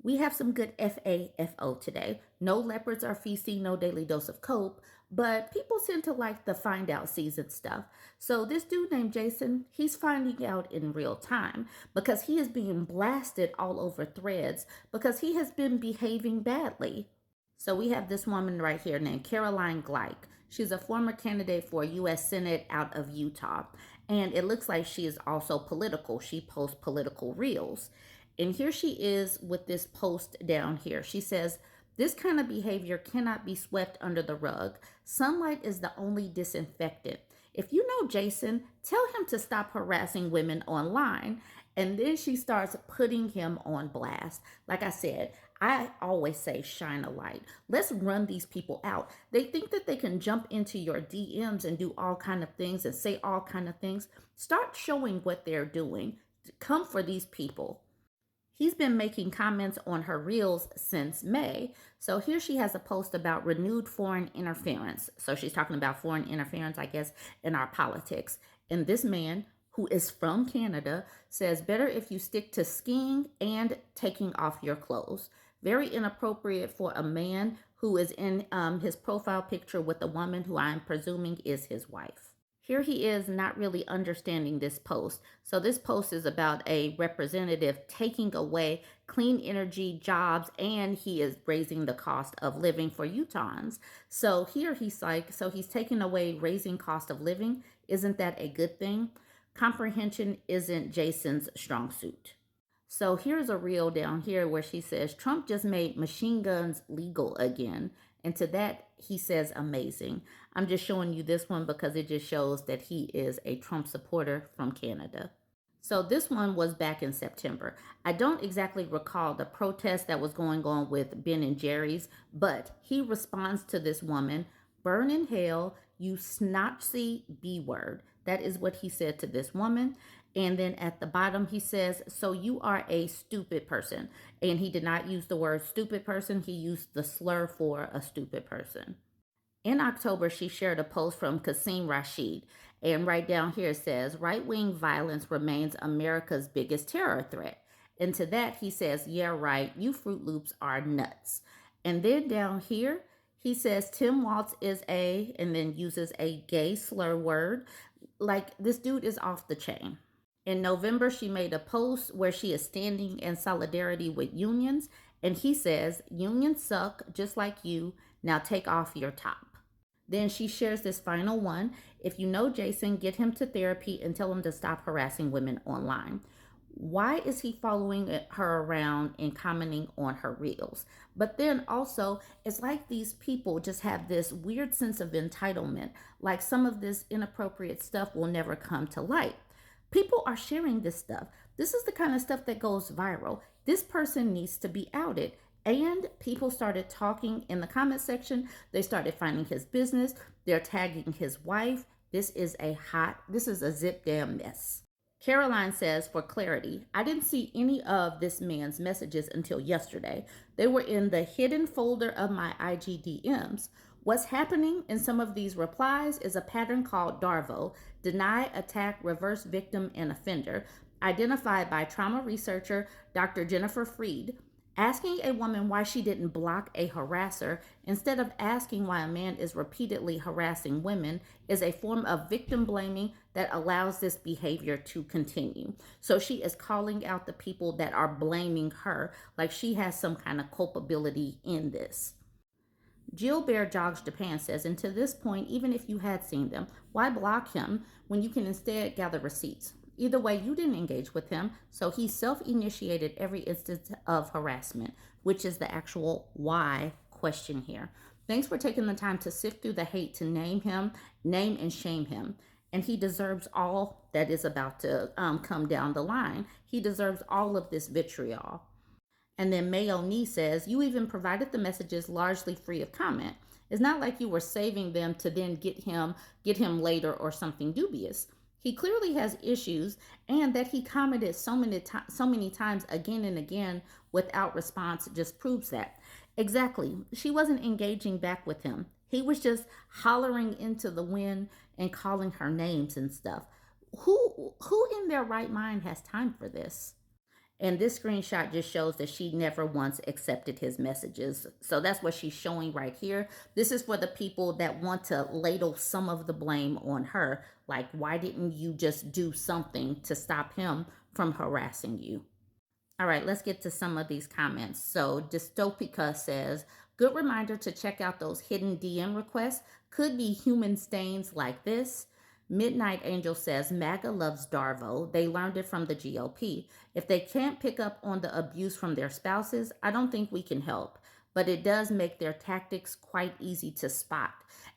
We have some good FAFO today. No leopards are feasting, no daily dose of cope, but people tend to like the find out season stuff. So this dude named Jason, he's finding out in real time because he is being blasted all over threads because he has been behaving badly. So we have this woman right here named Caroline Gleich. She's a former candidate for U.S. Senate out of Utah. And it looks like she is also political. She posts political reels. And here she is with this post down here. She says, this kind of behavior cannot be swept under the rug. Sunlight is the only disinfectant. If you know Jason, tell him to stop harassing women online. And then she starts putting him on blast. Like I said, I always say shine a light. Let's run these people out. They think that they can jump into your DMs and do all kind of things and say all kind of things. Start showing what they're doing. Come for these people. He's been making comments on her reels since May. So here she has a post about renewed foreign interference. So she's talking about foreign interference, I guess, in our politics. And this man, who is from Canada, says better if you stick to skiing and taking off your clothes. Very inappropriate for a man who is in his profile picture with a woman who I'm presuming is his wife. Here he is not really understanding this post. So this post is about a representative taking away clean energy jobs, and he is raising the cost of living for Utahns. So here he's like, so he's taking away raising cost of living. Isn't that a good thing? Comprehension isn't Jason's strong suit. So here's a reel down here where she says, Trump just made machine guns legal again. And to that, he says, amazing. I'm just showing you this one because it just shows that he is a Trump supporter from Canada. So this one was back in September. I don't exactly recall the protest that was going on with Ben and Jerry's, but he responds to this woman, burn in hell, you snotzy B word. That is what he said to this woman. And then at the bottom, he says, so you are a stupid person. And he did not use the word stupid person. He used the slur for a stupid person. In October, she shared a post from Qasim Rashid. And right down here it says, right wing violence remains America's biggest terror threat. And to that, he says, yeah, right, you Fruit Loops are nuts. And then down here, he says Tim Walz is a, and then uses a gay slur word. Like, this dude is off the chain. In November, she made a post where she is standing in solidarity with unions. And he says, unions suck just like you. Now take off your top. Then she shares this final one. If you know Jason, get him to therapy and tell him to stop harassing women online. Why is he following her around and commenting on her reels? But then also, it's like these people just have this weird sense of entitlement, like some of this inappropriate stuff will never come to light. People are sharing this stuff. This is the kind of stuff that goes viral. This person needs to be outed. And people started talking in the comment section. They started finding his business. They're tagging his wife. This is a zip damn mess. Caroline says, for clarity, I didn't see any of this man's messages until yesterday. They were in the hidden folder of my IGDMs. What's happening in some of these replies is a pattern called DARVO, deny, attack, reverse victim, and offender, identified by trauma researcher Dr. Jennifer Freed. Asking a woman why she didn't block a harasser instead of asking why a man is repeatedly harassing women is a form of victim blaming that allows this behavior to continue. So she is calling out the people that are blaming her like she has some kind of culpability in this. Jill Bear Jogs Japan says, and to this point, even if you had seen them, why block him when you can instead gather receipts? Either way, you didn't engage with him, so he self-initiated every instance of harassment, which is the actual why question here. Thanks for taking the time to sift through the hate to name and shame him. And he deserves all that is about to come down the line. He deserves all of this vitriol. And then Mayoni says, you even provided the messages largely free of comment. It's not like you were saving them to then get him later or something dubious. He clearly has issues, and that he commented so many times again and again without response just proves that. Exactly. She wasn't engaging back with him. He was just hollering into the wind and calling her names and stuff. Who in their right mind has time for this? And this screenshot just shows that she never once accepted his messages. So that's what she's showing right here. This is for the people that want to ladle some of the blame on her. Like, why didn't you just do something to stop him from harassing you? All right, let's get to some of these comments. So Dystopica says, good reminder to check out those hidden DM requests. Could be human stains like this. Midnight Angel says, MAGA loves Darvo. They learned it from the GOP. If they can't pick up on the abuse from their spouses, I don't think we can help. But it does make their tactics quite easy to spot.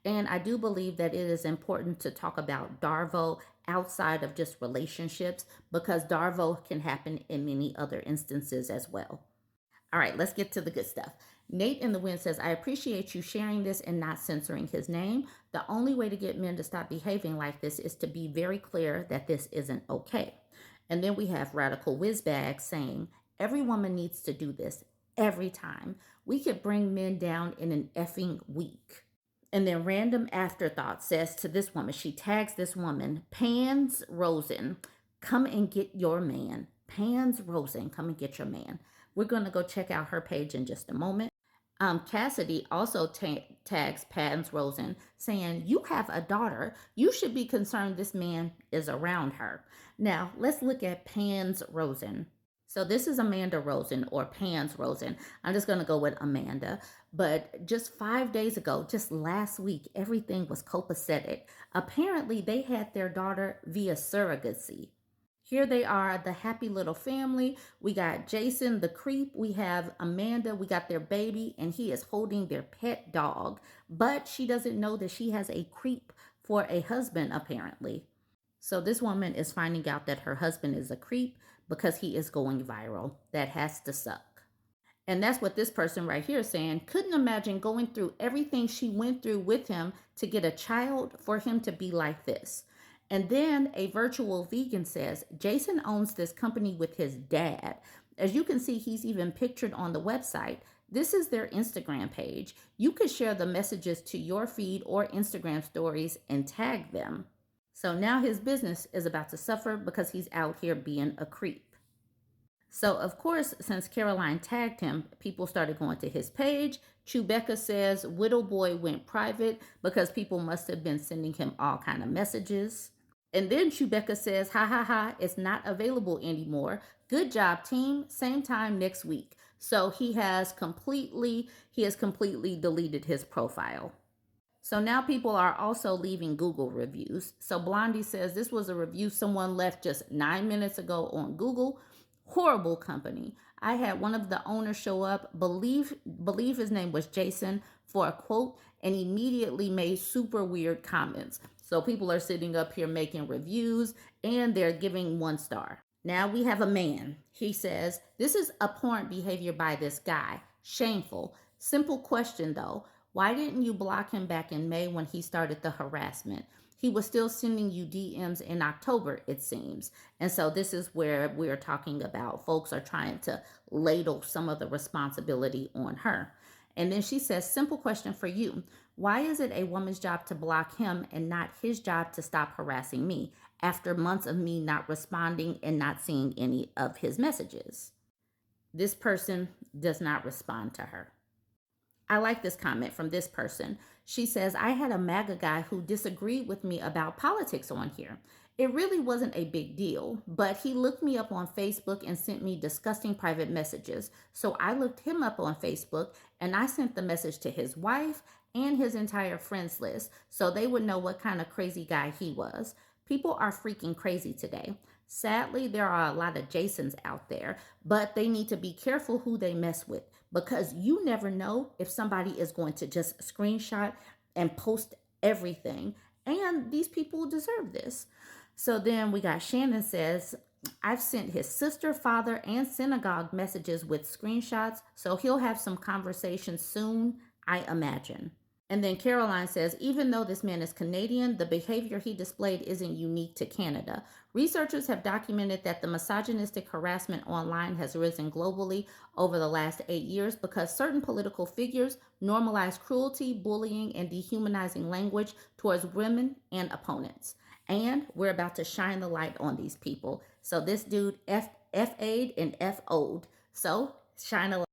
And I do believe that it is important to talk about Darvo outside of just relationships, because Darvo can happen in many other instances as well. All right, let's get to the good stuff. Nate in the Wind says, I appreciate you sharing this and not censoring his name. The only way to get men to stop behaving like this is to be very clear that this isn't okay. And then we have Radical Whizbag saying, every woman needs to do this every time. We could bring men down in an effing week. And then Random Afterthought says to this woman, she tags this woman, Pans Rosen, come and get your man. Pans Rosen, come and get your man. We're going to go check out her page in just a moment. Cassidy also tags Pans Rosen saying, you have a daughter. You should be concerned this man is around her. Now, let's look at Pans Rosen. So this is Amanda Rosen, or Pans Rosen. I'm just going to go with Amanda. But just 5 days ago, just last week, everything was copacetic. Apparently, they had their daughter via surrogacy. Here they are, the happy little family. We got Jason, the creep. We have Amanda. We got their baby, and he is holding their pet dog. But she doesn't know that she has a creep for a husband, apparently. So this woman is finding out that her husband is a creep because he is going viral. That has to suck. And that's what this person right here is saying. Couldn't imagine going through everything she went through with him to get a child for him to be like this. And then a virtual vegan says, Jason owns this company with his dad. As you can see, he's even pictured on the website. This is their Instagram page. You could share the messages to your feed or Instagram stories and tag them. So now his business is about to suffer because he's out here being a creep. So, of course, since Caroline tagged him, people started going to his page. Chewbecca says Widow Boy went private because people must have been sending him all kind of messages. And then Chewbecca says, ha ha ha, it's not available anymore. Good job, team. Same time next week. So he has completely deleted his profile. So now people are also leaving Google reviews. So Blondie says this was a review someone left just 9 minutes ago on Google. Horrible company. I had one of the owners show up, believe his name was Jason, for a quote, and immediately made super weird comments. So people are sitting up here making reviews and they're giving 1 star. Now we have a man. He says, this is abhorrent behavior by this guy. Shameful. Simple question though. Why didn't you block him back in May when he started the harassment? He was still sending you DMs in October, it seems. And so this is where we're talking about folks are trying to ladle some of the responsibility on her. And then she says, simple question for you. Why is it a woman's job to block him and not his job to stop harassing me after months of me not responding and not seeing any of his messages? This person does not respond to her. I like this comment from this person. She says, I had a MAGA guy who disagreed with me about politics on here. It really wasn't a big deal, but he looked me up on Facebook and sent me disgusting private messages. So I looked him up on Facebook and I sent the message to his wife and his entire friends list so they would know what kind of crazy guy he was. People are freaking crazy today. Sadly, there are a lot of Jasons out there, but they need to be careful who they mess with because you never know if somebody is going to just screenshot and post everything. And these people deserve this. So then we got Shannon says, I've sent his sister, father, and synagogue messages with screenshots, so he'll have some conversations soon, I imagine. And then Caroline says, even though this man is Canadian, the behavior he displayed isn't unique to Canada. Researchers have documented that the misogynistic harassment online has risen globally over the last 8 years because certain political figures normalize cruelty, bullying, and dehumanizing language towards women and opponents. And we're about to shine the light on these people. So this dude effed F-A'd and F-O'd. So shine a light.